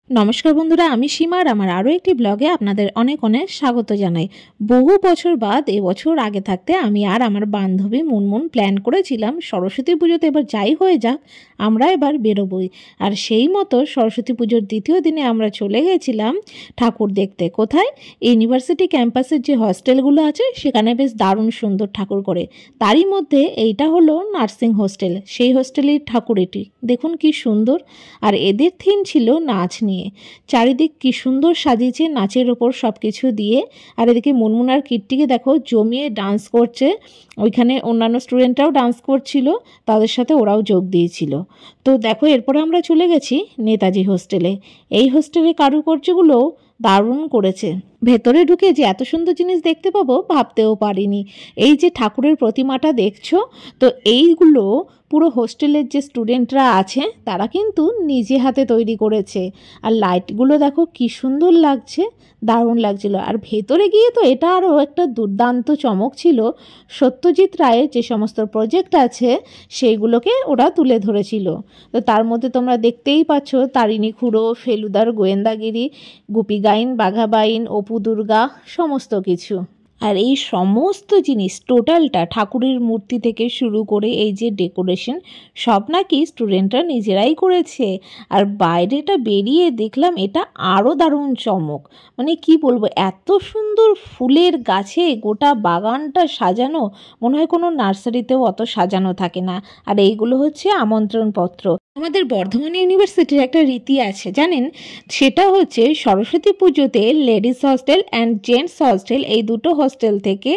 নমস্কার বন্ধুরা, আমি সীমা আর আমার আরও একটি ব্লগে আপনাদের অনেক অনেক স্বাগত জানাই। বহু বছর বাদ এবছর আগে থাকতে আমি আর আমার বান্ধবী মুনমুন প্ল্যান করেছিলাম সরস্বতী পুজোতে এবার যাই হয়ে যাক আমরা এবার বেরোবই। আর সেই মতো সরস্বতী পুজোর দ্বিতীয় দিনে আমরা চলে গেছিলাম ঠাকুর দেখতে। কোথায়? ইউনিভার্সিটি ক্যাম্পাসের যে হস্টেলগুলো আছে সেখানে বেশ দারুণ সুন্দর ঠাকুর করে। তারই মধ্যে এইটা হলো নার্সিং হোস্টেল, সেই হোস্টেলের ঠাকুর এটি দেখুন কি সুন্দর। আর এদের থিম ছিল নাচ নিয়ে। চারিদিক কি সুন্দর সাজিয়েছে নাচের ওপর সব কিছু দিয়ে। আর এদিকে মুনমুনার কিটটিকে দেখো জমিয়ে ডান্স করছে, ওইখানে অন্যান্য স্টুডেন্টরাও ডান্স করছিল, তাদের সাথে ওরাও যোগ দিয়েছিল। তো দেখো এরপরে আমরা চলে গেছি নেতাজি হোস্টেলে। এই হোস্টেলের কারুকার্যগুলো দারুণ করেছে। ভেতরে ঢুকে যে এত সুন্দর জিনিস দেখতে পাবো ভাবতেও পারিনি। এই যে ঠাকুরের প্রতিমাটা দেখছো, তো এইগুলো পুরো হোস্টেলের যে স্টুডেন্টরা আছে তারা কিন্তু নিজে হাতে তৈরি করেছে। আর লাইটগুলো দেখো কি সুন্দর লাগছে, দারুণ লাগছিল। আর ভেতরে গিয়ে তো এটা আরও একটা দুর্দান্ত চমক ছিল। সত্যজিৎ রায়ের যে সমস্ত প্রজেক্ট আছে সেইগুলোকে ওরা তুলে ধরেছিল। তো তার মধ্যে তোমরা দেখতেই পাচ্ছ তারিণী খুড়ো, ফেলুদার গোয়েন্দাগিরি, গুপি গাইন, বাঘা বাইন, অপু দুর্গা, সমস্ত কিছু। আর এই সমস্ত জিনিস টোটালটা ঠাকুরের মূর্তি থেকে শুরু করে এই যে ডেকোরেশন সব নাকি স্টুডেন্টরা নিজেরাই করেছে। আর বাইরেটা বেরিয়ে দেখলাম এটা আরও দারুণ চমক। মানে কি বলবো, এত সুন্দর ফুলের গাছে গোটা বাগানটা সাজানো, মনে হয় কোনো নার্সারিতেও অত সাজানো থাকে না। আর এইগুলো হচ্ছে আমন্ত্রণপত্র। আমাদের বর্ধমান ইউনিভার্সিটির একটা রীতি আছে জানেন, সেটা হচ্ছে সরস্বতী পুজোতে ladies hostel and gents hostel এই দুটো হস্টেল থেকে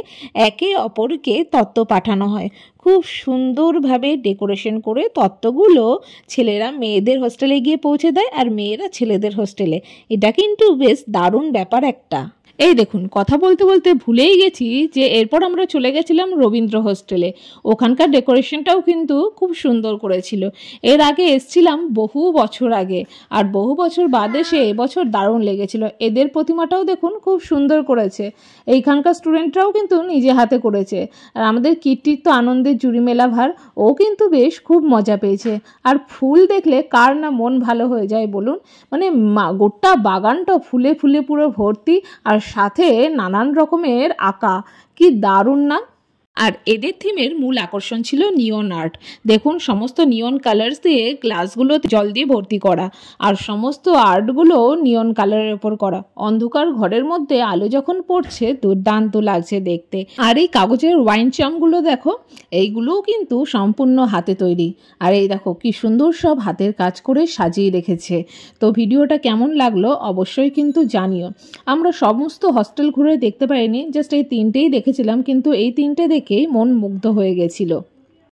একে অপরকে তত্ত্ব পাঠানো হয়। খুব সুন্দরভাবে ডেকোরেশন করে তত্ত্বগুলো ছেলেরা মেয়েদের হোস্টেলে গিয়ে পৌঁছে দেয় আর মেয়েরা ছেলেদের হোস্টেলে। এটা কিন্তু বেশ দারুণ ব্যাপার একটা। এই দেখুন, কথা বলতে বলতে ভুলেই গেছি যে এরপর আমরা চলে গেছিলাম রবীন্দ্র হোস্টেলে। ওখানকার ডেকোরেশনটাও কিন্তু খুব সুন্দর করেছিল। এর আগে এসছিলাম বহু বছর আগে, আর বহু বছর বাদে সে এবছর দারুণ লেগেছিল। এদের প্রতিমাটাও দেখুন খুব সুন্দর করেছে। এইখানকার স্টুডেন্টরাও কিন্তু নিজে হাতে করেছে। আর আমাদের কিট্টির তো আনন্দের জুড়ি মেলা ভার, ও কিন্তু বেশ খুব মজা পেয়েছে। আর ফুল দেখলে কার না মন ভালো হয়ে যায় বলুন। মানে গোটা বাগানটা ফুলে ফুলে পুরো ভর্তি, আর সাথে নানান রকমের আঁকা, কি দারুণ না। আর এদের থিমের মূল আকর্ষণ ছিল নিয়ন আর্ট। দেখুন সমস্ত নিয়ন কালার্স দিয়ে গ্লাসগুলো জল দিয়ে ভর্তি করা, আর সমস্ত আর্টগুলো নিয়ন কালারের ওপর করা। অন্ধকার ঘরের মধ্যে আলো যখন পড়ছে দুর্দান্ত লাগছে দেখতে। আর এই কাগজের ওয়াইন চামগুলো দেখো, এইগুলোও কিন্তু সম্পূর্ণ হাতে তৈরি। আর এই দেখো কি সুন্দর সব হাতের কাজ করে সাজিয়ে রেখেছে। তো ভিডিওটা কেমন লাগলো অবশ্যই কিন্তু জানিও। আমরা সমস্ত হস্টেল ঘুরে দেখতে পাইনি, জাস্ট এই তিনটেই দেখেছিলাম, কিন্তু এই তিনটে দেখেই মন মুগ্ধ হয়ে গেছিল।